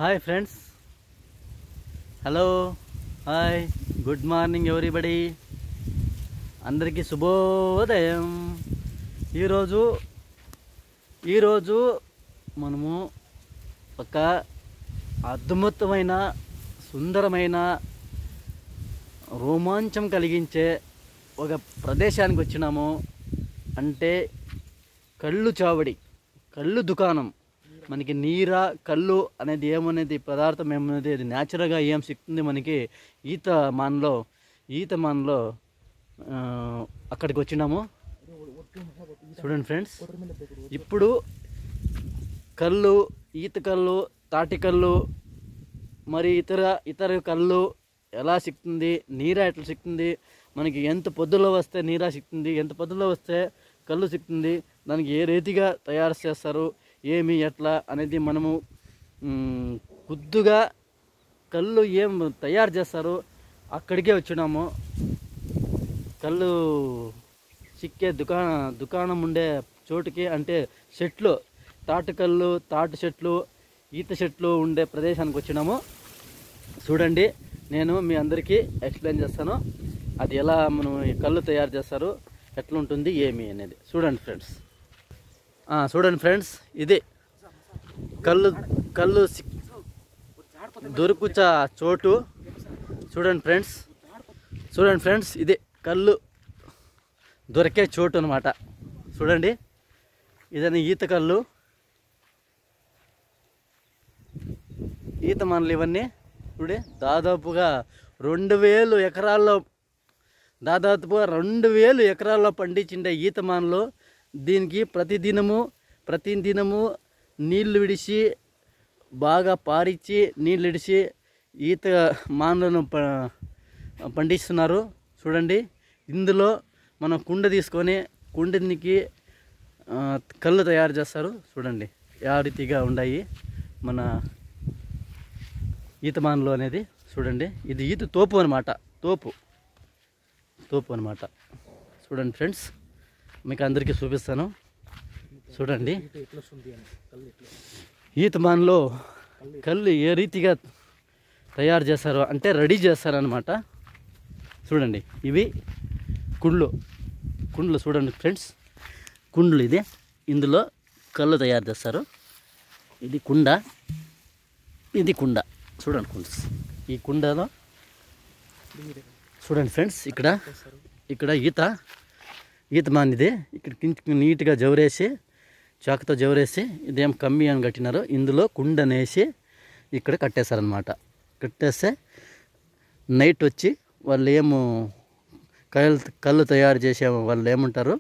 Hi friends, hello, hi, good morning everybody. అందరికీ శుభోదయం. ఈరోజు మనము ఒక అద్భుతమైన, సుందరమైన, రోమాంచం కలిగించే ఒక ప్రదేశానికి వచ్చినాము. అంటే కళ్ళు చావడి, కళ్ళు దుకాణం. మనకి నీరా కళ్ళు అనేది ఏమనేది పదార్థం ఏమనేది అది న్యాచురల్గా ఏం సిక్తుంది మనకి ఈత మాన్లో అక్కడికి వచ్చినాము. చూడండి ఫ్రెండ్స్, ఇప్పుడు కళ్ళు, ఈత కళ్ళు, తాటి కళ్ళు, మరి ఇతర కళ్ళు ఎలా సిక్తుంది, నీరా ఎట్లా సిక్తుంది, మనకి ఎంత పొద్దులో వస్తే నీరా సిక్తుంది, ఎంత పొద్దులో వస్తే కళ్ళు సిక్తుంది, దానికి ఏ రీతిగా తయారు చేస్తారు, ఏమి ఎట్లా అనేది మనము కొద్దిగా కళ్ళు ఏం తయారు చేస్తారు అక్కడికే వచ్చినాము. కళ్ళు సిక్కే దుకాణం ఉండే చోటుకి, అంటే చెట్లు, తాటి కళ్ళు, తాటి చెట్లు, ఈత చెట్లు ఉండే ప్రదేశానికి వచ్చినాము. చూడండి, నేను మీ అందరికీ ఎక్స్ప్లెయిన్ చేస్తాను అది ఎలా మనం ఈ కళ్ళు తయారు చేస్తారు, ఎట్లా ఉంటుంది ఏమి అనేది. చూడండి ఫ్రెండ్స్, ఇది కళ్ళు దొరుకుచా చోటు. చూడండి ఫ్రెండ్స్, ఇది కళ్ళు దొరికే చోటు అనమాట. చూడండి, ఇదని ఈత కళ్ళు, ఈత మనలు ఇవన్నీ. చూడే, దాదాపుగా 2000 ఎకరాల్లో పండించిండే ఈత మానలు. దీనికి ప్రతిదినము నీళ్లు విడిచి, బాగా పారించి నీళ్ళు విడిచి ఈత మానలను పండిస్తున్నారు. చూడండి, ఇందులో మనం కుండ తీసుకొని కుండనికి కళ్ళు తయారు చేస్తారు. చూడండి ಯಾವ రీతిగా ఉన్నాయి మన ఈత మానలు అనేది. చూడండి, ఇది ఈత తోపు అనమాట, తోపు అనమాట. చూడండి ఫ్రెండ్స్, మీకు అందరికీ చూపిస్తాను. చూడండి, ఈత మాన్లో కళ్ళు ఏ రీతిగా తయారు చేస్తారో, అంటే రెడీ చేస్తారనమాట. చూడండి, ఇవి కుండ్లు. చూడండి ఫ్రెండ్స్, కుండ్లు ఇది. ఇందులో కళ్ళు తయారు చేస్తారు. ఇది కుండ. చూడండి ఫ్రెండ్స్, ఈ కుండలో చూడండి ఫ్రెండ్స్, ఇక్కడ ఈత మాన్ ఇది. ఇక్కడ నీట్గా జవరేసి, చాకుతో జవరేసి, ఇదేం కమ్మి అని కట్టినారు. ఇందులో కుండనేసి ఇక్కడ కట్టేశారనమాట. కట్టేస్తే నైట్ వచ్చి వాళ్ళు కళ్ళు తయారు చేసే వాళ్ళు ఏమంటారు,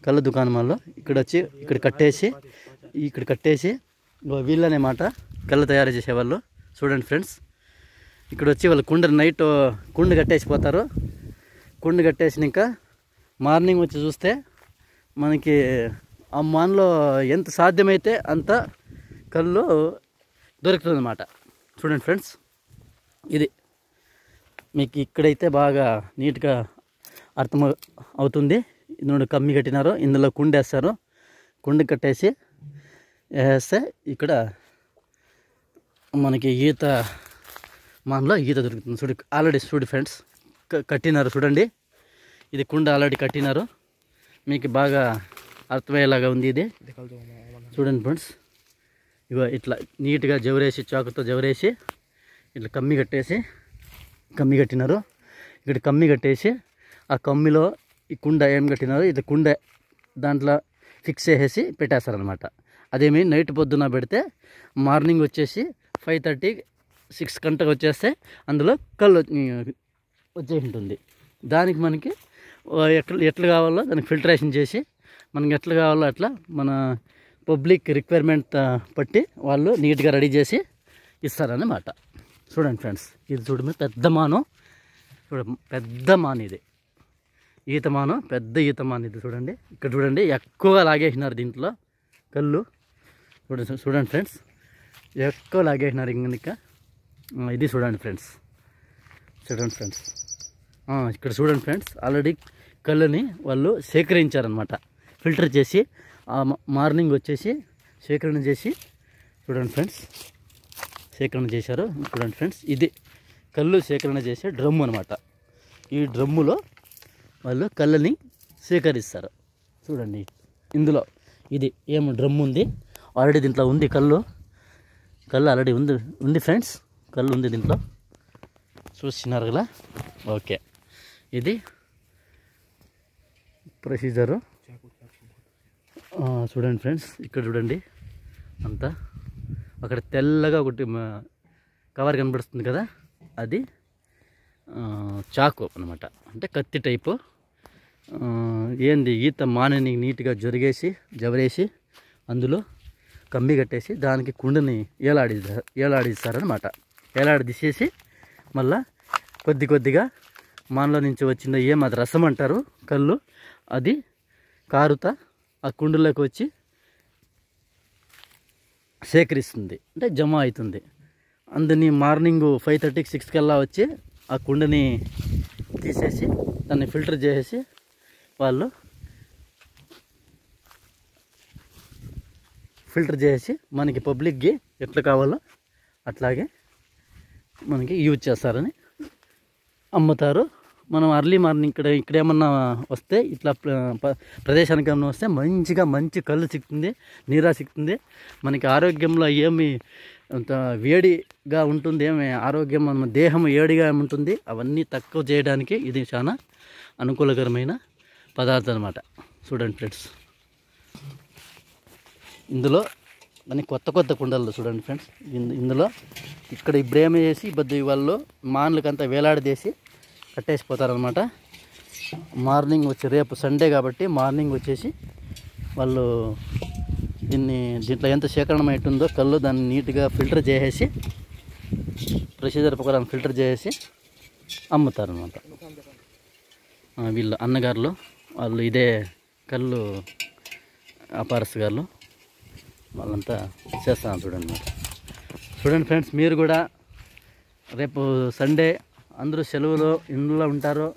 కళ్ళు దుకాణం వాళ్ళు ఇక్కడ వచ్చి ఇక్కడ కట్టేసి వీళ్ళనే మాట కళ్ళు తయారు చేసేవాళ్ళు. చూడండి ఫ్రెండ్స్, ఇక్కడ వచ్చి వాళ్ళు కుండ కట్టేసిపోతారు. కుండ కట్టేసినాక మార్నింగ్ వచ్చి చూస్తే మనకి ఆ మాన్లో ఎంత సాధ్యమైతే అంత కళ్ళు దొరుకుతుంది అన్నమాట. చూడండి ఫ్రెండ్స్, ఇది మీకు ఇక్కడైతే బాగా నీట్గా అర్థం అవుతుంది. ఇందులో కమ్మి కట్టినారు, ఇందులో కుండ వేస్తారు. కుండ కట్టేసి వేస్తే ఇక్కడ మనకి ఈత మాన్లో ఈత దొరుకుతుంది. ఆల్రెడీ ఫ్రెండ్స్ కట్టినారు. చూడండి, ఇది కుండ ఆల్రెడీ కట్టినారు. మీకు బాగా అర్థమయ్యేలాగా ఉంది ఇది. చూడండి ఫ్రెండ్స్, ఇగో ఇట్లా నీట్గా జవరేసి, చాకుతో జవరేసి ఇట్లా కమ్మి కట్టినారు. ఇక్కడ కమ్మి కట్టేసి ఆ కమ్మిలో ఈ కుండ ఏం కట్టినారు, ఇది కుండ దాంట్లో ఫిక్స్ చేసేసి పెట్టేస్తారనమాట. అదేమి నైట్ పొద్దున పెడితే మార్నింగ్ వచ్చేసి 5:30, 6 గంటకు వచ్చేస్తే అందులో కళ్ళు వచ్చేసి ఉంటుంది. దానికి మనకి ఎట్లా కావాలో దానికి ఫిల్టరేషన్ చేసి మనకి ఎట్లా కావాలో అట్లా మన పబ్లిక్ రిక్వైర్మెంట్ పట్టి వాళ్ళు నీట్గా రెడీ చేసి ఇస్తారన్నమాట. చూడండి ఫ్రెండ్స్, ఇది చూడండి, పెద్ద మాను ఇది. పెద్ద ఈత మాను ఇది. చూడండి, ఇక్కడ చూడండి, ఎక్కువగా లాగేసినారు దీంట్లో కళ్ళు. చూడండి ఫ్రెండ్స్, ఎక్కువ లాగేసినారు ఇంకా. ఇది చూడండి ఫ్రెండ్స్, ఇక్కడ చూడండి ఫ్రెండ్స్, ఆల్రెడీ కళ్ళుని వాళ్ళు సేకరించారనమాట. ఫిల్టర్ చేసి మార్నింగ్ వచ్చేసి సేకరణ చేసి చూడండి ఫ్రెండ్స్, సేకరణ చేశారు. చూడండి ఫ్రెండ్స్, ఇది కళ్ళు సేకరణ చేసే డ్రమ్ము అనమాట. ఈ డ్రమ్ములో వాళ్ళు కళ్ళని సేకరిస్తారు. చూడండి, ఇందులో ఇది ఏమో డ్రమ్ ఉంది, ఆల్రెడీ దీంట్లో ఉంది కళ్ళు ఆల్రెడీ ఉంది ఫ్రెండ్స్, కళ్ళు ఉంది దీంట్లో, చూస్తున్నారు కదా. ఓకే, ఇది ప్రొసీజరు. చూడండి ఫ్రెండ్స్, ఇక్కడ చూడండి అంతా, అక్కడ తెల్లగా ఒకటి కవర్ కనబడుతుంది కదా, అది చాకు అనమాట, అంటే కత్తి టైపు. ఏంది ఈత మానని నీట్గా జవరేసి అందులో కమ్మి కట్టేసి దానికి కుండని ఏలాడిస్తారనమాట. తీసేసి మళ్ళా కొద్దిగా మానలో నుంచి వచ్చిన అది రసం అంటారు, కళ్ళు, అది కారుతా ఆ కుండలోకి వచ్చి సేకరిస్తుంది, అంటే జమ అవుతుంది. అందుని మార్నింగ్ 5:30, 6 కల్లా వచ్చి ఆ కుండని తీసేసి దాన్ని ఫిల్టర్ చేసేసి వాళ్ళు మనకి పబ్లిక్కి ఎట్లా కావాలో అట్లాగే మనకి యూజ్ చేస్తారని అమ్ముతారు. మనం అర్లీ మార్నింగ్ ఇక్కడ ఏమన్నా వస్తే ఇట్లా ప్రదేశానికి ఏమన్నా వస్తే మంచి కళ్ళు సిక్కుతుంది, నీరా సిక్కుతుంది. మనకి ఆరోగ్యంలో ఏమి అంత వేడిగా ఉంటుంది, ఏమి ఆరోగ్యం మన దేహం వేడిగా ఉంటుంది, అవన్నీ తక్కువ చేయడానికి ఇది చాలా అనుకూలకరమైన పదార్థం అన్నమాట. చూడండి ఫ్రెండ్స్, ఇందులో అన్ని కొత్త కుండలు చూడండి ఫ్రెండ్స్. ఇందులో ఇక్కడ ఇప్పుడేమి చేసి వాళ్ళు మాన్లకంతా వేలాడదేసి కట్టేసిపోతారనమాట. మార్నింగ్ వచ్చి రేపు సండే కాబట్టి మార్నింగ్ వచ్చేసి వాళ్ళు దీంట్లో ఎంత సేకరణ ఉంటుందో కళ్ళు దాన్ని నీట్గా ఫిల్టర్ చేసేసి ప్రొసీజర్ ప్రకారం ఫిల్టర్ చేసేసి అమ్ముతారనమాట. వీళ్ళు అన్నగారులు వాళ్ళు ఇదే కళ్ళు వ్యాపారస్తుగారులు వాళ్ళంతా చేస్తాను. చూడండి ఫ్రెండ్స్, మీరు కూడా రేపు సండే అందరూ సెలవులో ఇంట్లో ఉంటారు.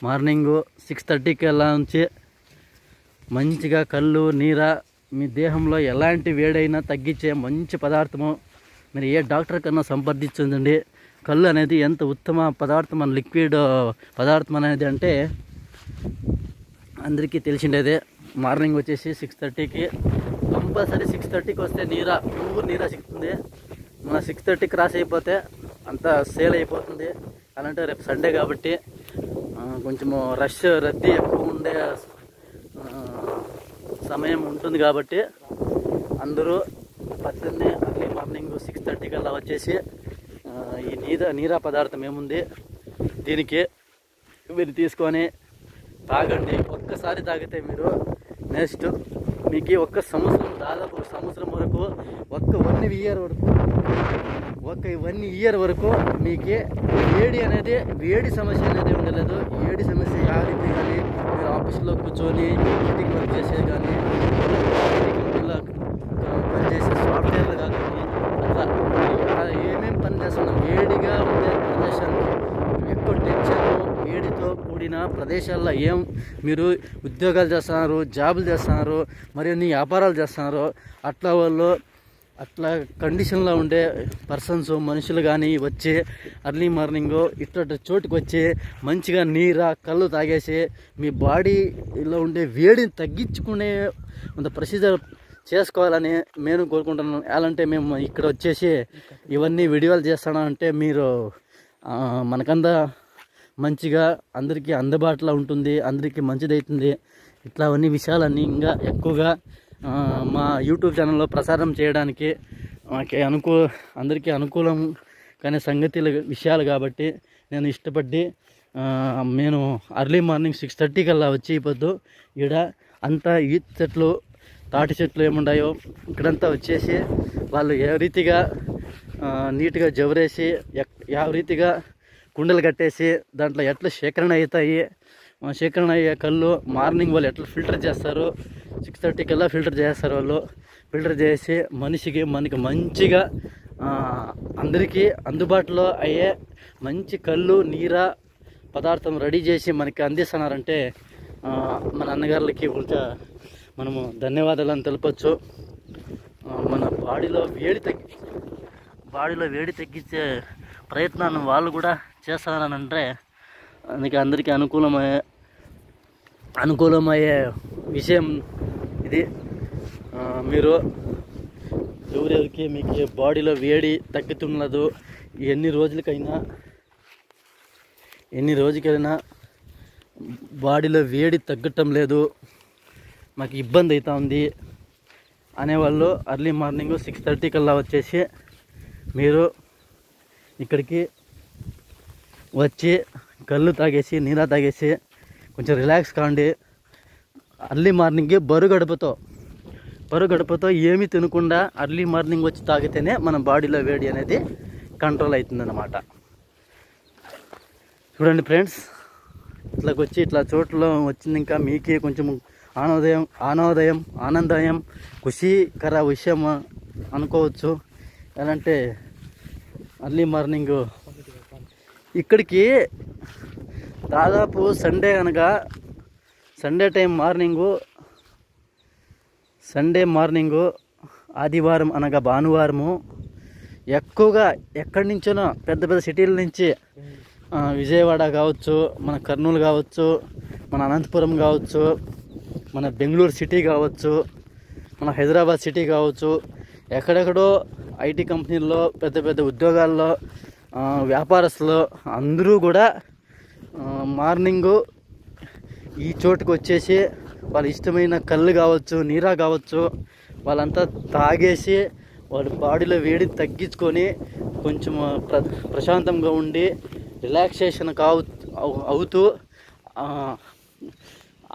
మార్నింగ్ 6:30కి అలా నుంచి మంచిగా కళ్ళు నీరా మీ దేహంలో ఎలాంటి వేడైనా తగ్గించే మంచి పదార్థము. మీరు ఏ డాక్టర్ కన్నా సంప్రదించండి. కళ్ళు అనేది ఎంత ఉత్తమ పదార్థం, మన లిక్విడ్ పదార్థం అనేది అంటే అందరికీ తెలిసిండేదే. మార్నింగ్ వచ్చేసి 6:30కి కంపల్సరీ 6:30కి వస్తే ప్యూర్ నీరా సిక్కుతుంది. మన 6:30 క్రాస్ అయిపోతే అంతా సేల్ అయిపోతుంది. అలాంటే రేపు సండే కాబట్టి కొంచెము రద్దీ ఎక్కువ ఉండే సమయం ఉంటుంది కాబట్టి అందరూ పొద్దున్నే అర్లీ మార్నింగ్ 6:30కి అలా వచ్చేసి ఈ నీరా పదార్థం ఏముంది దీనికి మీరు తీసుకొని తాగండి. ఒక్కసారి తాగితే మీరు నెక్స్ట్ మీకు ఒక సంవత్సరం, దాదాపు ఒక సంవత్సరం వరకు, ఒక 1 ఇయర్ వరకు మీకు వేడి సమస్య అనేది ఉండలేదు. వేడి సమస్య యాడికి కానీ మీరు ఆఫీస్లో కూర్చొని మీటింగ్ వర్క్ చేసేది కానీ పనిచేసే సాఫ్ట్వేర్లు కానీ అట్లా ఏమేమి పని చేస్తున్నాం వేడిగా ఉండే ప్రదేశాలు, ఎక్కువ టెన్షన్ వేడితో కూడిన ప్రదేశాల్లో మీరు ఉద్యోగాలు చేస్తున్నారు, జాబులు చేస్తున్నారు, మరిన్ని వ్యాపారాలు చేస్తున్నారు, అట్లా కండిషన్లో ఉండే మనుషులు కానీ వచ్చి అర్లీ మార్నింగ్ ఇట్లాంటి చోటుకు వచ్చి మంచిగా కళ్ళు తాగేసి మీ బాడీలో ఉండే వేడిని తగ్గించుకునే అంత ప్రొసీజర్ చేసుకోవాలని నేను కోరుకుంటున్నాను. ఎలాంటే మేము ఇక్కడ వచ్చేసి ఇవన్నీ వీడియోలు చేస్తానంటే మీరు మనకంతా మంచిగా అందరికీ అందుబాటులో ఉంటుంది, అందరికీ మంచిదవుతుంది. ఇట్లా అన్ని విషయాలన్నీ ఇంకా ఎక్కువగా మా యూట్యూబ్ ఛానల్లో ప్రసారం చేయడానికి మాకు అందరికీ అనుకూలం కానీ విషయాలు కాబట్టి నేను ఇష్టపడి నేను అర్లీ మార్నింగ్ 6:30 కల్లా వచ్చి పొద్దు ఈడ అంతా ఈత చెట్లు, తాటి చెట్లు ఏముండాయో ఇక్కడంతా వచ్చేసి వాళ్ళు ఏ రీతిగా నీట్గా జవరేసి ಯಾವ రీతిగా కుండలు కట్టేసి దాంట్లో ఎట్లా సేకరణ అయ్యే కళ్ళు మార్నింగ్ వాళ్ళు ఎట్లా ఫిల్టర్ చేస్తారు, 6:30 కల్లా ఫిల్టర్ చేస్తారు. వాళ్ళు ఫిల్టర్ చేసి మనకి మంచిగా అందరికీ అందుబాటులో అయ్యే మంచి కళ్ళు పదార్థం రెడీ చేసి మనకి అందిస్తున్నారంటే మన అన్నగారులకి మనము ధన్యవాదాలను తెలపచ్చు. మన బాడీలో బాడీలో వేడి తగ్గించే ప్రయత్నాన్ని వాళ్ళు కూడా చేస్తారనంటే అందుకే అందరికీ అనుకూలమయ్యే విషయం ఇది. మీరు ఎవరెవరికి మీకు బాడీలో వేడి తగ్గుతున్నదో ఎన్ని రోజులకైనా బాడీలో వేడి తగ్గటం లేదు, మాకు ఇబ్బంది అవుతా ఉంది అనేవాళ్ళు ఎర్లీ మార్నింగ్ 6:30 కల్లా వచ్చేసి మీరు ఇక్కడికి వచ్చి కళ్ళు తాగేసి నీరా తాగేసి కొంచెం రిలాక్స్ కాండి. ఎర్లీ మార్నింగ్ బరుగడుపుతో ఏమీ తినకుండా ఎర్లీ మార్నింగ్ వచ్చి తాగితేనే మన బాడీలో వేడి అనేది కంట్రోల్ అవుతుందన్నమాట. చూడండి ఫ్రెండ్స్, ఇట్లా చోట్ల వచ్చింది. ఇంకా మీకే కొంచెం ఆనందం ఖుషీకర విషయం అనుకోవచ్చు. ఎలా అంటే ఎర్లీ మార్నింగ్ ఇక్కడికి దాదాపు సండే మార్నింగు ఆదివారం అనగా భానువారము ఎక్కువగా ఎక్కడి నుంచోనో పెద్ద సిటీల నుంచి విజయవాడ కావచ్చు, మన కర్నూలు కావచ్చు, మన అనంతపురం కావచ్చు, మన బెంగళూరు సిటీ కావచ్చు, మన హైదరాబాద్ సిటీ కావచ్చు, ఎక్కడెక్కడో ఐటీ కంపెనీల్లో పెద్ద ఉద్యోగాల్లో వ్యాపారస్తులు అందరూ కూడా మార్నింగు ఈ చోటుకు వచ్చేసి వాళ్ళ ఇష్టమైన కళ్ళు కావచ్చు, నీరా కావచ్చు, వాళ్ళంతా తాగేసి వాళ్ళ బాడీలో వేడిని తగ్గించుకొని కొంచెం ప్రశాంతంగా ఉండి రిలాక్సేషన్ అవుతూ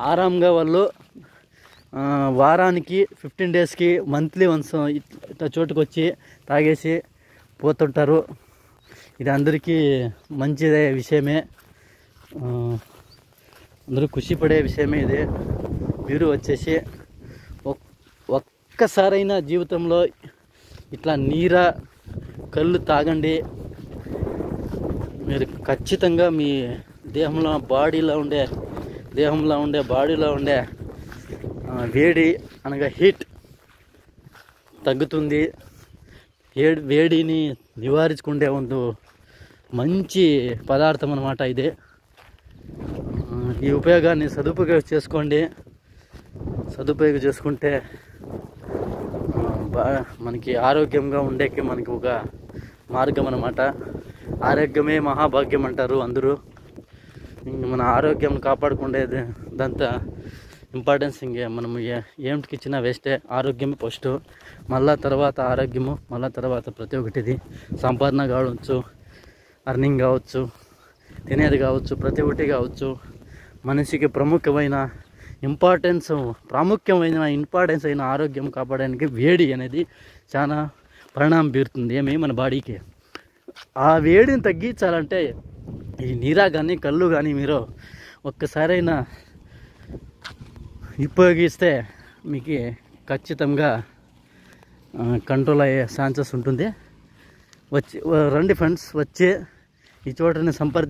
ఆరాంగా వాళ్ళు వారానికి 15 డేస్కి మంత్లీ వన్స్ ఇట్లా చోటుకు వచ్చి తాగేసి పోతుంటారు. ఇది అందరికీ మంచిదే విషయమే, అందరూ ఖుషిపడే విషయమే ఇది. మీరు వచ్చేసి ఒక్కసారైనా జీవితంలో ఇట్లా నీరా కళ్ళు తాగండి. మీరు ఖచ్చితంగా మీ దేహంలో ఉండే బాడీలో ఉండే వేడి అనగా హీట్ తగ్గుతుంది. వేడిని నివారించుకుంటే ಒಂದು మంచి పదార్థం అన్నమాట ఇది. ఈ ఉపయోగాన్ని సదుపయోగం చేసుకుంటే మనకి ఆరోగ్యంగా ఉండేకి మనకి ఒక మార్గం అన్నమాట. ఆరోగ్యమే మహాభాగ్యం అంటారు అందరూ. మన ఆరోగ్యం కాపాడుకునేది దాంతో ఇంపార్టెన్స్ ఇంకే మనం ఏమిటికి ఇచ్చినా వేస్టే. ఆరోగ్యమే ఫస్ట్, మళ్ళా తర్వాత ఆరోగ్యము, మళ్ళా తర్వాత ప్రతి ఒక్కటిది సంపాదన కావచ్చు, అర్నింగ్ కావచ్చు, తినేది కావచ్చు, ప్రతి ఒక్కటి కావచ్చు. మనిషికి ప్రాముఖ్యమైన ఇంపార్టెన్స్ అయిన ఆరోగ్యం కాపాడడానికి వేడి అనేది చాలా పరిణామం బీరుతుంది మన బాడీకి. ఆ వేడిని తగ్గించాలంటే ఈ నీరా కానీ కళ్ళు కానీ మీరు ఒక్కసారైనా ఉపయోగిస్తే మీకు ఖచ్చితంగా కంట్రోల్ అయ్యే ఛాన్సెస్ ఉంటుంది. రండి ఫ్రెండ్స్, వచ్చి ఈ చోటని సంప్రదించి